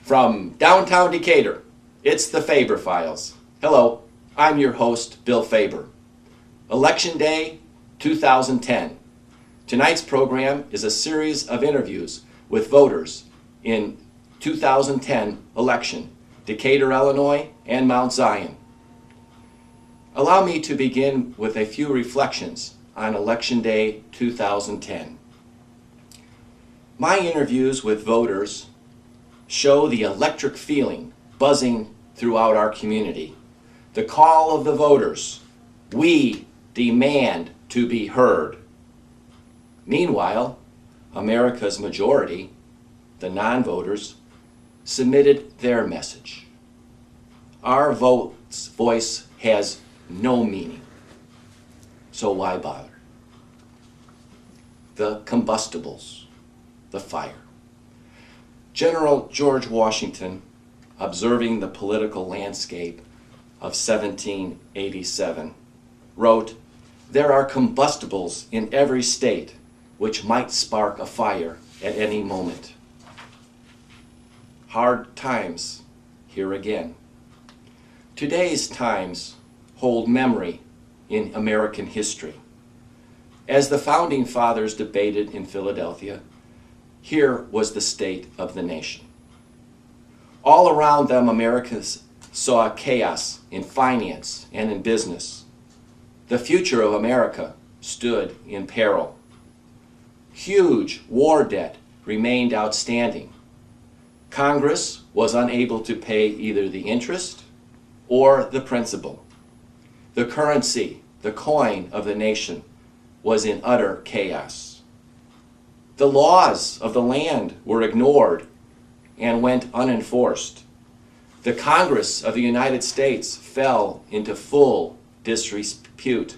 From downtown Decatur, it's the Faber Files. Hello, I'm your host, Bill Faber. Election Day 2010. Tonight's program is a series of interviews with voters in 2010 election, Decatur, Illinois, and Mount Zion. Allow me to begin with a few reflections on Election Day 2010. My interviews with voters show the electric feeling buzzing throughout our community. The call of the voters, we demand to be heard. Meanwhile, America's majority, the non-voters, submitted their message. Our voice has no meaning, so why bother? The combustibles, the fire. General George Washington, observing the political landscape of 1787, wrote, "There are combustibles in every state which might spark a fire at any moment." Hard times here again. Today's times hold memory in American history. As the Founding Fathers debated in Philadelphia, here was the state of the nation. All around them, Americans saw chaos in finance and in business. The future of America stood in peril. Huge war debt remained outstanding. Congress was unable to pay either the interest or the principal. The currency, the coin of the nation, was in utter chaos. The laws of the land were ignored and went unenforced. The Congress of the United States fell into full disrepute.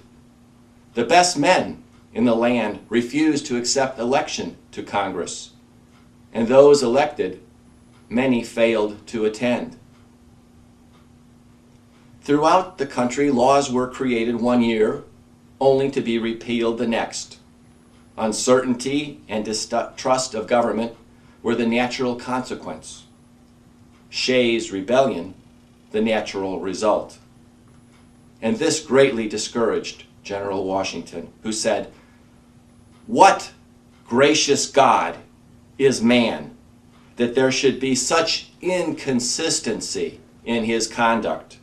The best men in the land refused to accept election to Congress, and those elected, many failed to attend. Throughout the country, laws were created one year, only to be repealed the next. Uncertainty and distrust of government were the natural consequence. Shays' rebellion, the natural result. And this greatly discouraged General Washington, who said, "What gracious God is man, that there should be such inconsistency in his conduct?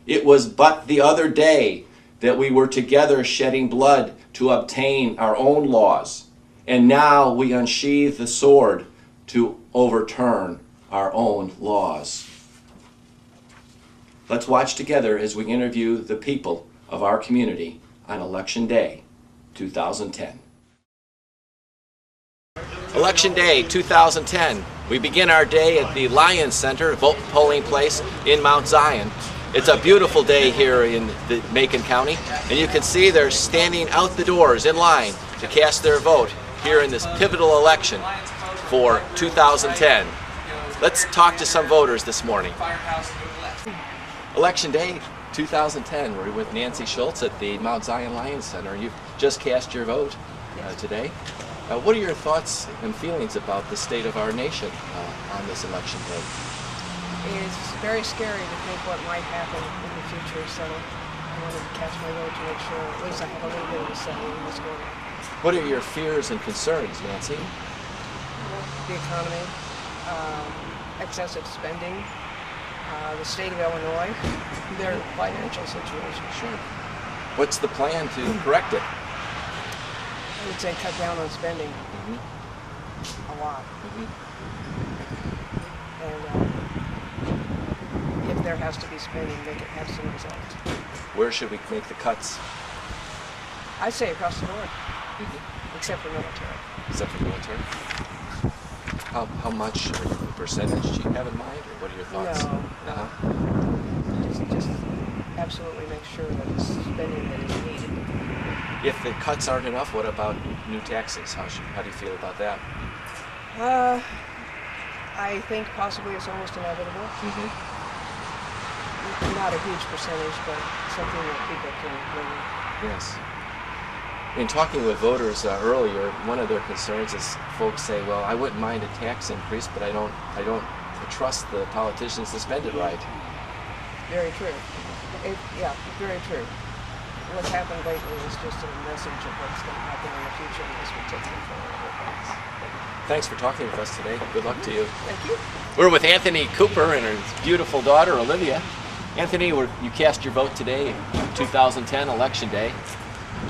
It was but the other day that we were together shedding blood to obtain our own laws, and now we unsheathe the sword to overturn our own laws." Let's watch together as we interview the people of our community on Election Day 2010. Election Day 2010. We begin our day at the Lions Center, vote polling place in Mount Zion. It's a beautiful day here in Macon County, and you can see they're standing out the doors in line to cast their vote here in this pivotal election for 2010. Let's talk to some voters this morning. Election Day 2010, we're with Nancy Schultz at the Mount Zion Lions Center. You've just cast your vote today. What are your thoughts and feelings about the state of our nation on this election day? It's very scary to think what might happen in the future, so I wanted to cast my vote to make sure at least I have a little bit of a say in what's going on. What are your fears and concerns, Nancy? The economy, excessive spending, the state of Illinois, their financial situation. Sure. What's the plan to correct it? I would say cut down on spending a lot. And if there has to be spending, make it have some results. Where should we make the cuts? I say across the board, except for military. Except for military? How much percentage do you have in mind, or what are your thoughts? No. Just absolutely make sure that it's spending that is needed. If the cuts aren't enough, what about new taxes? How do you feel about that? I think possibly it's almost inevitable. Not a huge percentage, but something that people can bring. Yes. In talking with voters earlier, one of their concerns is folks say, well, I wouldn't mind a tax increase, but I don't trust the politicians to spend it right. Very true. Yeah, very true. What's happened lately is just a message of what's going to happen in the future as we take control of it. Thanks for talking with us today. Good luck to you. Thank you. We're with Anthony Cooper and his beautiful daughter, Olivia. Anthony, you cast your vote today, 2010 Election Day.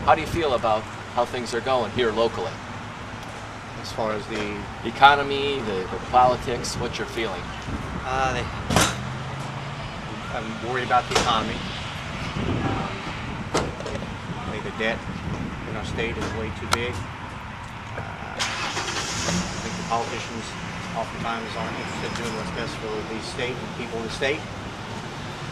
How do you feel about how things are going here locally? As far as the economy, the politics, what's your feeling? I'm worried about the economy. I think the debt in our state is way too big. I think the politicians oftentimes aren't interested in doing what's best for the state and people of the state.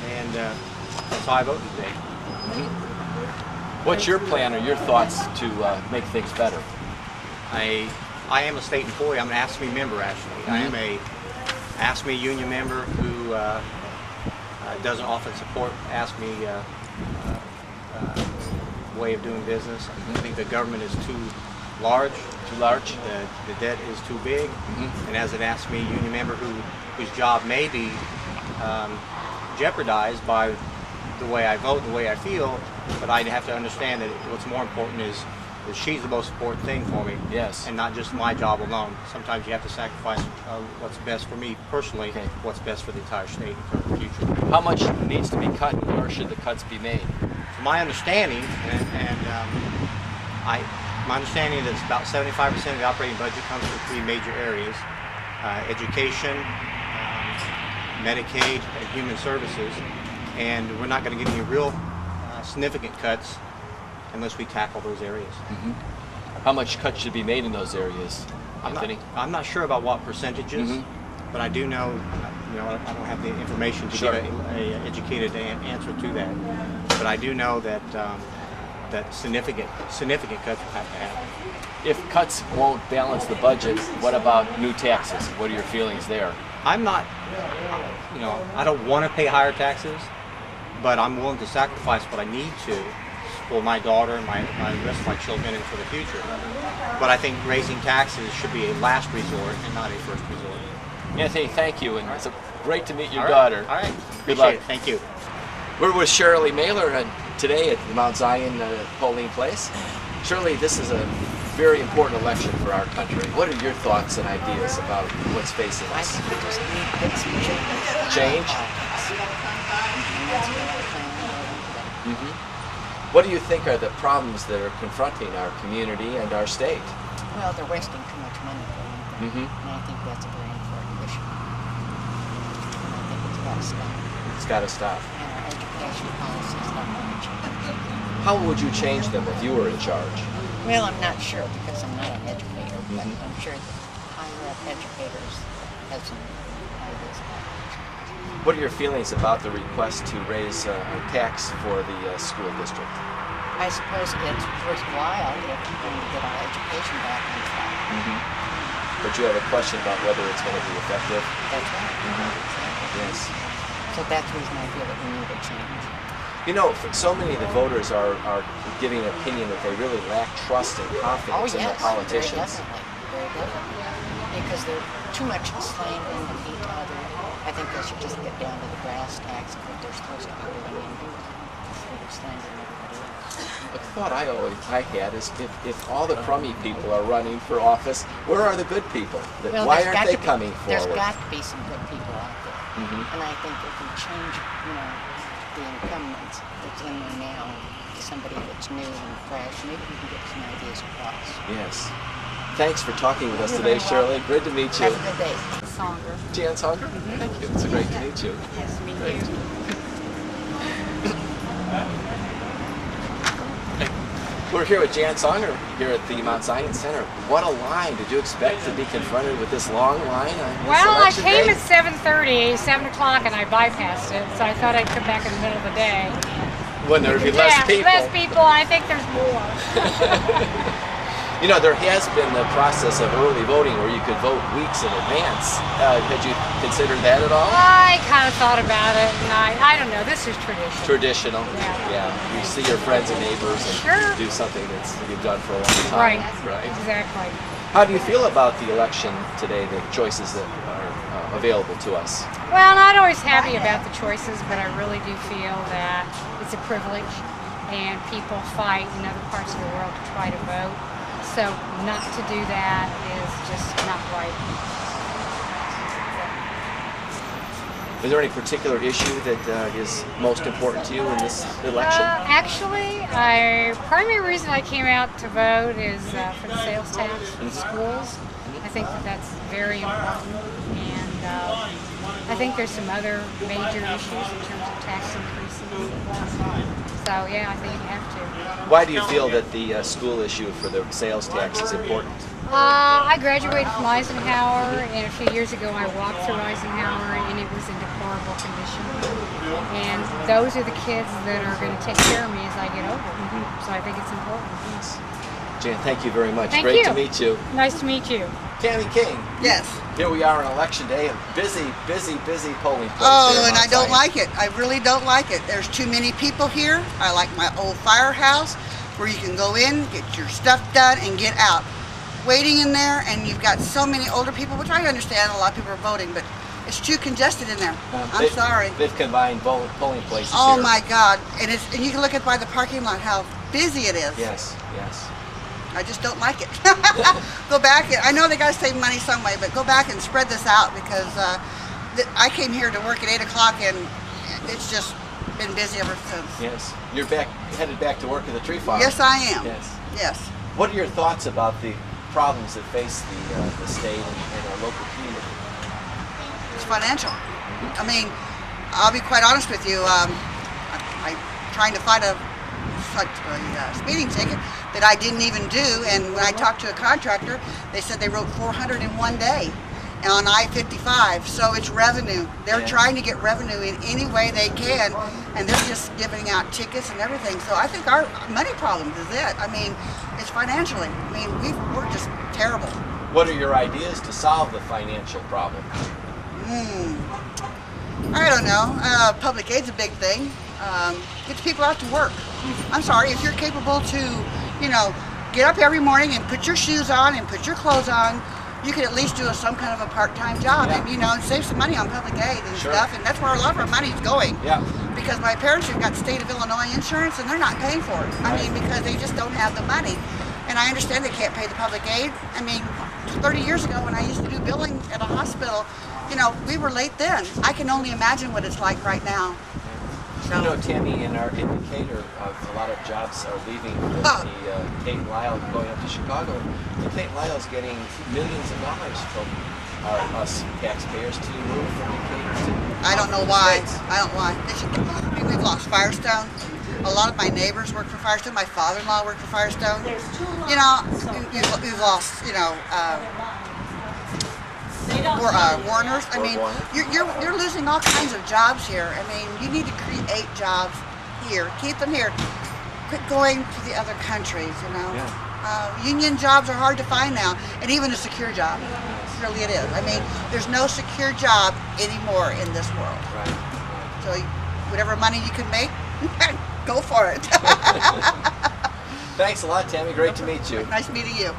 And that's how I voted today. Mm-hmm. What's your plan or your thoughts to make things better? I am a state employee. I'm an AFSCME member, actually. Mm-hmm. I am a AFSCME union member who doesn't often support AFSCME way of doing business. I think the government is too large. Too large? The debt is too big. Mm-hmm. And as an AFSCME union member whose job may be jeopardized by the way I vote, the way I feel, but I have to understand that what's more important is she's the most important thing for me. Yes. And not just my job alone. Sometimes you have to sacrifice what's best for me personally, okay, what's best for the entire state and for the future. How much needs to be cut, and where should the cuts be made? From my understanding, my understanding is that about 75% of the operating budget comes from three major areas: education, Medicaid, and human services. And we're not going to get any real significant cuts unless we tackle those areas. Mm-hmm. How much cuts should be made in those areas, Anthony? I'm not sure about what percentages, mm-hmm, but I do know, I don't have the information to sure, give a educated answer to that. But I do know that that significant cuts will have to happen. If cuts won't balance the budget, what about new taxes? What are your feelings there? I'm not, I don't want to pay higher taxes, but I'm willing to sacrifice what I need to for my daughter and the rest of my children and for the future. But I think raising taxes should be a last resort and not a first resort. Anthony, thank you, and it's great to meet your daughter. All right. Good luck. It. Thank you. We're with Cheryl Mailer today at the Mount Zion polling place. Shirley, this is a very important election for our country. What are your thoughts and ideas about what's facing us? I think we just need some change. Change? Mm-hmm. What do you think are the problems that are confronting our community and our state? Well, they're wasting too much money for one thing, and I think that's a very important issue. And I think it's got to stop. It's got to stop. And our education policy is not going to change. How would you change them if you were in charge? Well, I'm not sure because I'm not an educator, but I'm sure that higher up educators have some ideas about it. What are your feelings about the request to raise a tax for the school district? I suppose it's worthwhile if we're going to get our education back on track. But you have a question about whether it's going to be effective? That's right. Exactly. Yes. So that's the reason I feel that we need a change. So many of the voters are giving an opinion that they really lack trust and confidence in the politicians. Very definitely. Because they're too much slandering and each other. I think they should just get down to the brass tacks of what they're supposed to be doing and do instead of slandering everybody else. The thought I had is if all the crummy people are running for office, where are the good people? Why aren't they coming forward? There's got to be some good people out there. And I think if we change, the incumbents that's in there now to somebody that's new and fresh, maybe we can get some ideas across. Yes. Thanks for talking with us today, Shirley. Great to meet you. Have a good day. Songer. Jan Songer? Thank you. It's great to meet you. Nice to meet Great. you. We're here with Jan Songer here at the Mount Zion Center. What a line. Did you expect to be confronted with this long line on this Well, I election came day? at 7 o'clock, and I bypassed it, so I thought I'd come back in the middle of the day. When there would be less people. Less people. I think there's more. There has been the process of early voting where you could vote weeks in advance. Had you considered that at all? I kind of thought about it, and I don't know. This is tradition. Traditional. Yeah. You see your friends and neighbors and Sure. do something that you've done for a long time. Right. Exactly. How do you feel about the election today, the choices that are available to us? Well, not always happy about the choices, but I really do feel that it's a privilege, and people fight in other parts of the world to try to vote. So not to do that is just not right. Is there any particular issue that is most important to you in this election? Actually, primary reason I came out to vote is for the sales tax in schools. I think that that's very important, and I think there's some other major issues in terms of tax increases. So yeah, I think you have to. Why do you feel that the school issue for the sales tax is important? I graduated from Eisenhower, and a few years ago I walked through Eisenhower, and it was in deplorable condition. And those are the kids that are going to take care of me as I get older. So I think it's important. Jan, thank you very much. Thank Great you. to meet you. Nice to meet you. Tammy King. Yes. Here we are on election day, a busy polling place. Oh, here in and I Mount don't Zion. like it. I really don't like it. There's too many people here. I like my old firehouse where you can go in, get your stuff done, and get out. Waiting in there, and you've got so many older people, which I understand a lot of people are voting, but it's too congested in there. I'm sorry. They've combined polling places Oh here. my God. And you can look at by the parking lot how busy it is. Yes, yes. I just don't like it. Go back. I know they got to save money some way, but go back and spread this out, because I came here to work at 8 o'clock, and it's just been busy ever since. Yes. You're headed back to work at the tree farm. Yes, I am. Yes. Yes. What are your thoughts about the problems that face the state and our local community? It's financial. I mean, I'll be quite honest with you. I'm trying to find a speeding ticket that I didn't even do, and when I talked to a contractor, they said they wrote 400 in one day on I-55. So it's revenue. They're trying to get revenue in any way they can, and they're just giving out tickets and everything. So I think our money problem is it. I mean, it's financially. I mean, we're just terrible. What are your ideas to solve the financial problem? I don't know. Public aid's a big thing. Get the people out to work. I'm sorry, if you're capable to, get up every morning and put your shoes on and put your clothes on, you could at least do some kind of a part-time job, and save some money on public aid and stuff. And that's where a lot of our money's going. Yeah. Because my parents have got state of Illinois insurance, and they're not paying for it. I mean, because they just don't have the money. And I understand they can't pay the public aid. I mean, 30 years ago when I used to do billing at a hospital, we were late then. I can only imagine what it's like right now. So, Tammy, in our Decatur, a lot of jobs are leaving the Kate and Lyle going up to Chicago. And Kate and Lyle's getting millions of dollars from us taxpayers to move from Decatur to I don't know why. I don't know why. We've lost Firestone. A lot of my neighbors work for Firestone. My father-in-law worked for Firestone. We've lost, Warners. I mean, you're losing all kinds of jobs here. I mean, you need to create jobs here. Keep them here. Quit going to the other countries, Union jobs are hard to find now, and even a secure job. Really it is. I mean, there's no secure job anymore in this world. Right. So whatever money you can make, go for it. Thanks a lot, Tammy. Great to meet you. Nice meeting you.